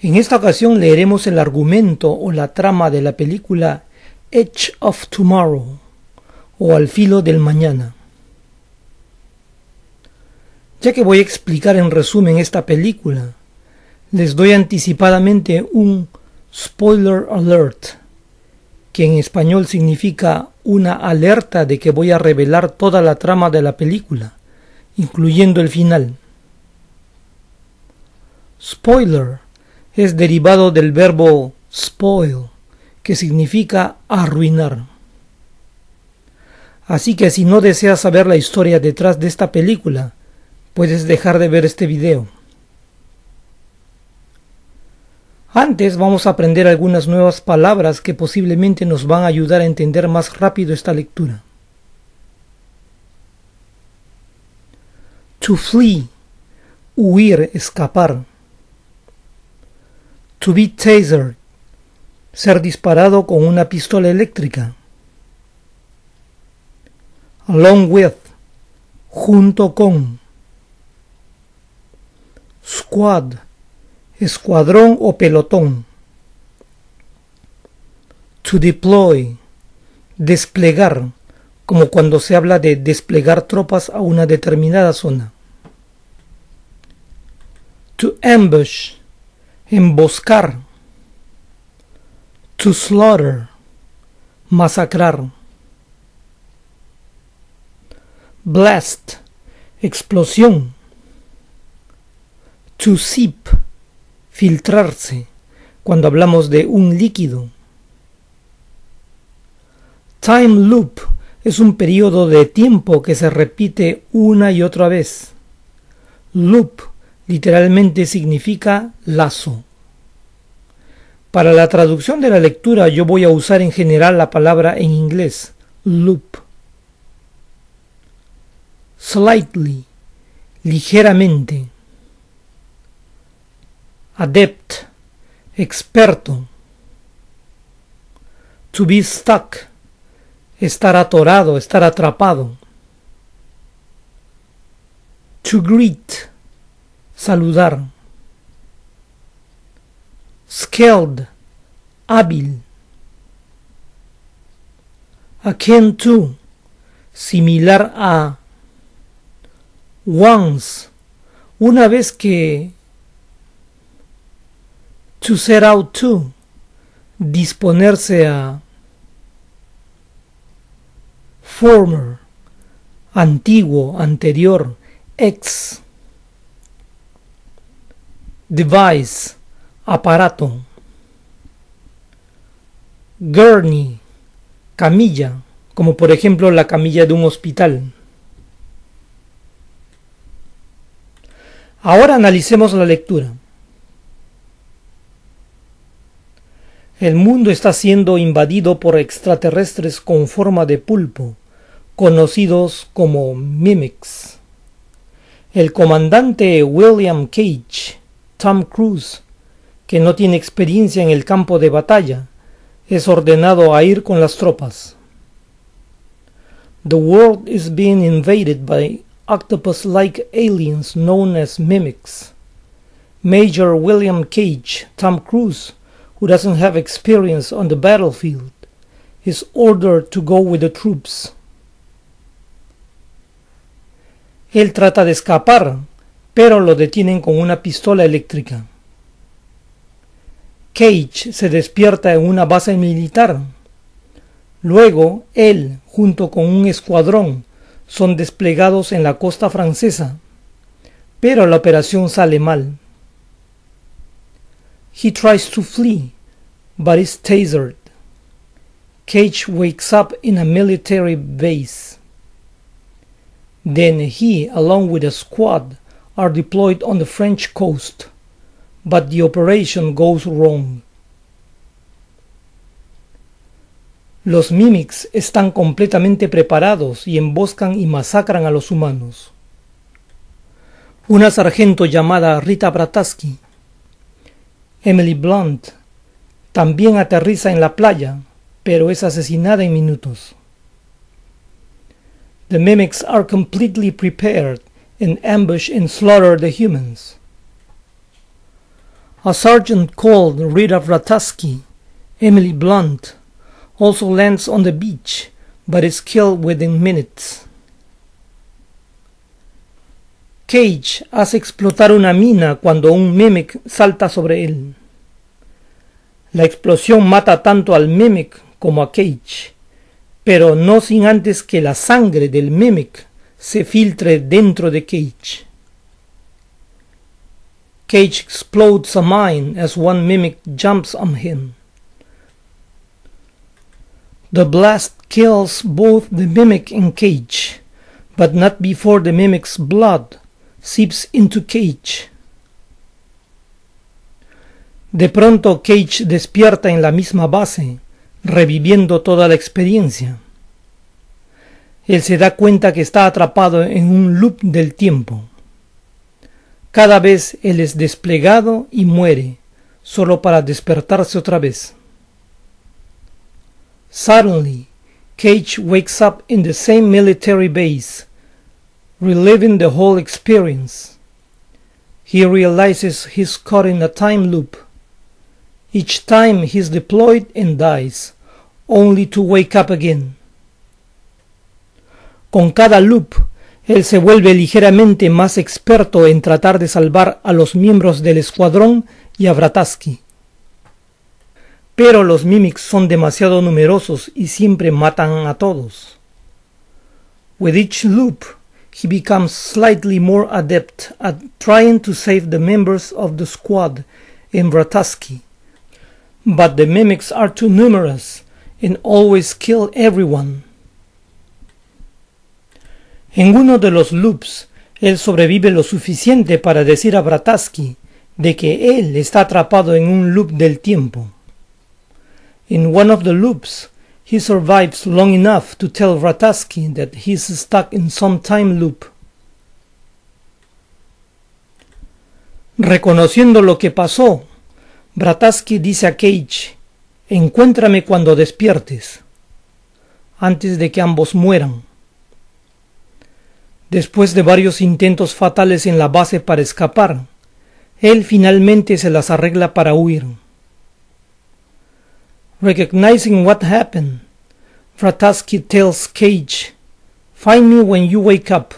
En esta ocasión leeremos el argumento o la trama de la película Edge of Tomorrow o Al filo del mañana. Ya que voy a explicar en resumen esta película, les doy anticipadamente un spoiler alert, que en español significa una alerta de que voy a revelar toda la trama de la película, incluyendo el final. Spoiler es derivado del verbo spoil, que significa arruinar. Así que si no deseas saber la historia detrás de esta película, puedes dejar de ver este video. Antes vamos a aprender algunas nuevas palabras que posiblemente nos van a ayudar a entender más rápido esta lectura. To flee, huir, escapar. To be tasered, ser disparado con una pistola eléctrica. Along with, junto con. Squad, escuadrón o pelotón. To deploy, desplegar, como cuando se habla de desplegar tropas a una determinada zona. To ambush, emboscar. To slaughter, masacrar. Blast, explosión. To seep, filtrarse, cuando hablamos de un líquido. Time loop es un periodo de tiempo que se repite una y otra vez. Loop literalmente significa lazo. Para la traducción de la lectura yo voy a usar en general la palabra en inglés, loop. Slightly, ligeramente. Adept, experto. To be stuck, estar atorado, estar atrapado. To greet, saludar. Skilled, hábil. Akin to, similar a. Once, una vez que. To set out to, disponerse a. Former, antiguo, anterior, ex. Device, aparato. Gurney, camilla, como por ejemplo la camilla de un hospital. Ahora analicemos la lectura. El mundo está siendo invadido por extraterrestres con forma de pulpo, conocidos como Mimics. El comandante William Cage, Tom Cruise, que no tiene experiencia en el campo de batalla, es ordenado a ir con las tropas. The world is being invaded by octopus-like aliens known as Mimics. Major William Cage, Tom Cruise, who doesn't have experience on the battlefield, is ordered to go with the troops. Él trata de escapar, pero lo detienen con una pistola eléctrica. Cage se despierta en una base militar. Luego, él, junto con un escuadrón, son desplegados en la costa francesa, pero la operación sale mal. He tries to flee, but is tasered. Cage wakes up in a military base. Then he, along with a squad, are deployed on the French coast, but the operation goes wrong. Los Mimics están completamente preparados y emboscan y masacran a los humanos. Una sargento llamada Rita Brataski, Emily Blunt, también aterriza en la playa, pero es asesinada en minutos. The Mimics are completely prepared and ambush and slaughter the humans. A sergeant called Rita Vrataski, Emily Blunt, also lands on the beach, but is killed within minutes. Cage hace explotar una mina cuando un Mimic salta sobre él. La explosión mata tanto al Mimic como a Cage, pero no sin antes que la sangre del Mimic se filtre dentro de Cage. Cage explodes a mine as one Mimic jumps on him. The blast kills both the Mimic and Cage, but not before the Mimic's blood seeps into Cage. De pronto Cage despierta en la misma base, reviviendo toda la experiencia. Él se da cuenta que está atrapado en un loop del tiempo. Cada vez él es desplegado y muere, solo para despertarse otra vez. Suddenly, Cage wakes up in the same military base, reliving the whole experience. He realizes he's caught in a time loop. Each time he's deployed and dies, only to wake up again. Con cada loop, él se vuelve ligeramente más experto en tratar de salvar a los miembros del escuadrón y a Vrataski. Pero los Mimics son demasiado numerosos y siempre matan a todos. With each loop, he becomes slightly more adept at trying to save the members of the squad and Vrataski. But the Mimics are too numerous and always kill everyone. En uno de los loops, él sobrevive lo suficiente para decir a Vrataski de que él está atrapado en un loop del tiempo. In one of the loops, he survives long enough to tell Vrataski that he's stuck in some time loop. Reconociendo lo que pasó, Vrataski dice a Cage: "Encuéntrame cuando despiertes", antes de que ambos mueran. Después de varios intentos fatales en la base para escapar, él finalmente se las arregla para huir. Recognizing what happened, Vrataski tells Cage, "Find me when you wake up,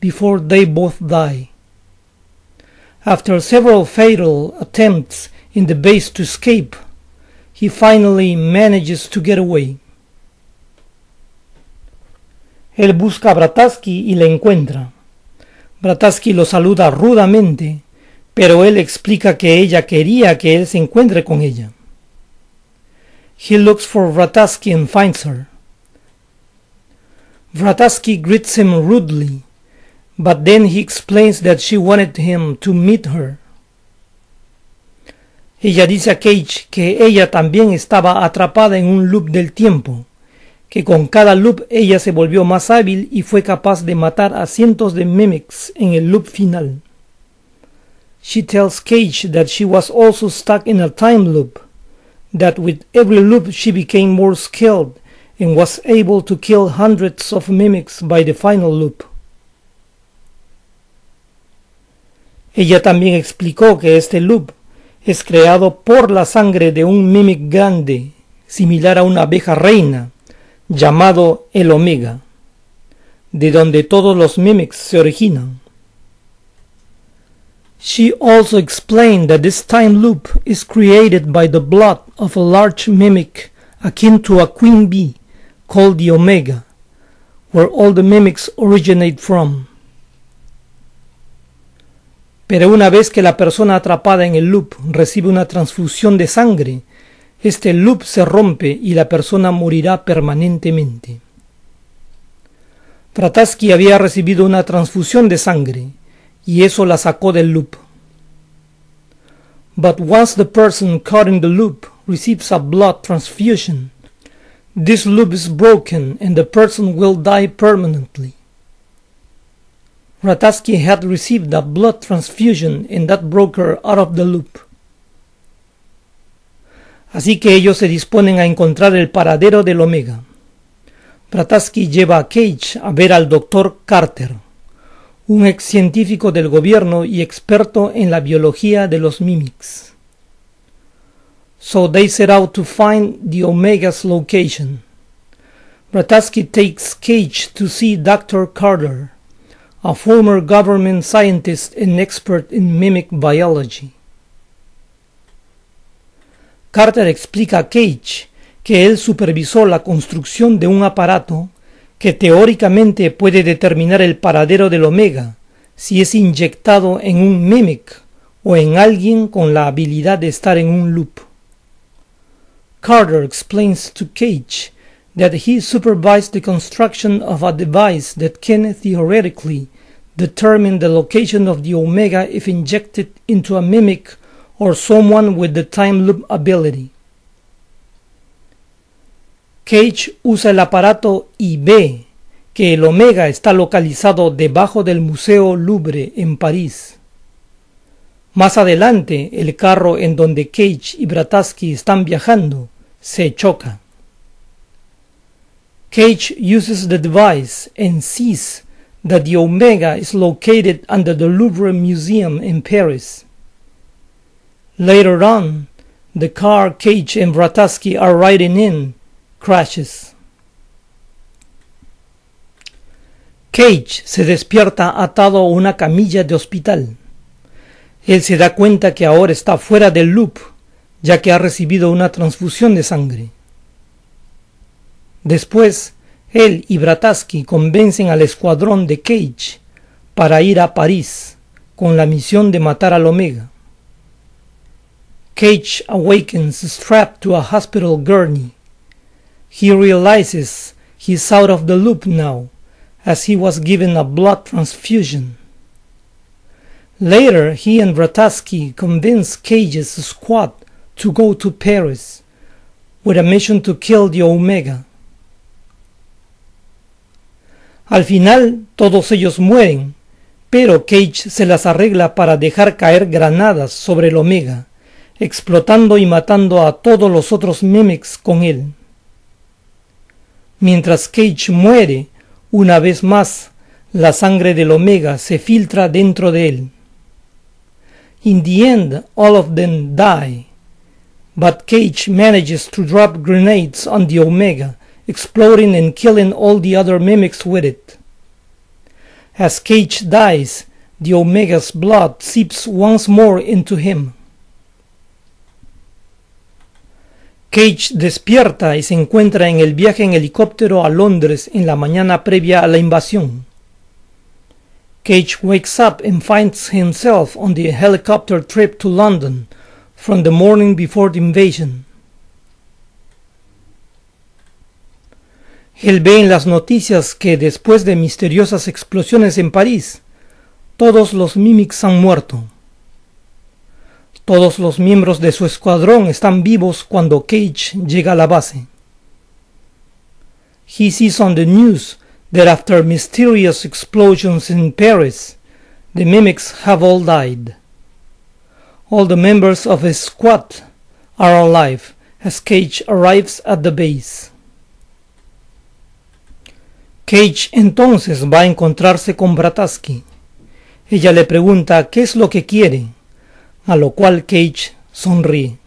before they both die." After several fatal attempts in the base to escape, he finally manages to get away. Él busca a Vrataski y le encuentra. Vrataski lo saluda rudamente, pero él explica que ella quería que él se encuentre con ella. He looks for Vrataski and finds her. Vrataski greets him rudely, but then he explains that she wanted him to meet her. Ella dice a Cage que ella también estaba atrapada en un loop del tiempo, que con cada loop ella se volvió más hábil y fue capaz de matar a cientos de Mimics en el loop final. She tells Cage that she was also stuck in a time loop, that with every loop she became more skilled and was able to kill hundreds of Mimics by the final loop. Ella también explicó que este loop es creado por la sangre de un Mimic grande, similar a una abeja reina, llamado el Omega, de donde todos los Mimics se originan. She also explained that this time loop is created by the blood of a large Mimic akin to a queen bee called the Omega, where all the Mimics originate from. Pero una vez que la persona atrapada en el loop recibe una transfusión de sangre, este loop se rompe y la persona morirá permanentemente. Vrataski había recibido una transfusión de sangre, y eso la sacó del loop. But once the person caught in the loop receives a blood transfusion, this loop is broken and the person will die permanently. Vrataski had received a blood transfusion and that broke her out of the loop. Así que ellos se disponen a encontrar el paradero del Omega. Vrataski lleva a Cage a ver al Dr. Carter, un ex científico del gobierno y experto en la biología de los mimics. So they set out to find the Omega's location. Brataski takes Cage to see Dr. Carter, a former government scientist and expert in mimic biology. Carter explica a Cage que él supervisó la construcción de un aparato que teóricamente puede determinar el paradero del Omega si es inyectado en un mimic o en alguien con la habilidad de estar en un loop. Carter explains to Cage that he supervised the construction of a device that can theoretically determine the location of the Omega if injected into a mimic or someone with the time loop ability. Cage usa el aparato y ve que el Omega está localizado debajo del Museo Louvre en París. Más adelante, el carro en donde Cage y Brataski están viajando se choca. Cage uses the device and sees that the Omega is located under the Louvre Museum in Paris. Later on, the car Cage and Brataski are riding in crashes. Cage se despierta atado a una camilla de hospital. Él se da cuenta que ahora está fuera del loop, ya que ha recibido una transfusión de sangre. Después, él y Brataski convencen al escuadrón de Cage para ir a París con la misión de matar al Omega. Cage awakens strapped to a hospital gurney. He realizes he's out of the loop now, as he was given a blood transfusion. Later, he and Brataski convince Cage's squad to go to Paris with a mission to kill the Omega. Al final, todos ellos mueren, pero Cage se las arregla para dejar caer granadas sobre el Omega, explotando y matando a todos los otros mimics con él. Mientras Cage muere, una vez más, la sangre del Omega se filtra dentro de él. In the end, all of them die, but Cage manages to drop grenades on the Omega, exploding and killing all the other mimics with it. As Cage dies, the Omega's blood seeps once more into him. Cage despierta y se encuentra en el viaje en helicóptero a Londres en la mañana previa a la invasión. Cage wakes up and finds himself on the helicopter trip to London from the morning before the invasion. Él ve en las noticias que después de misteriosas explosiones en París, todos los mimics han muerto. Todos los miembros de su escuadrón están vivos cuando Cage llega a la base. He sees on the news that after mysterious explosions in Paris, the mimics have all died. All the members of his squad are alive as Cage arrives at the base. Cage entonces va a encontrarse con Brataski. Ella le pregunta qué es lo que quiere, a lo cual Cage sonríe.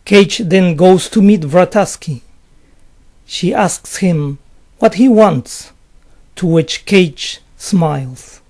Cage then goes to meet Brataski. She asks him what he wants, to which Cage smiles.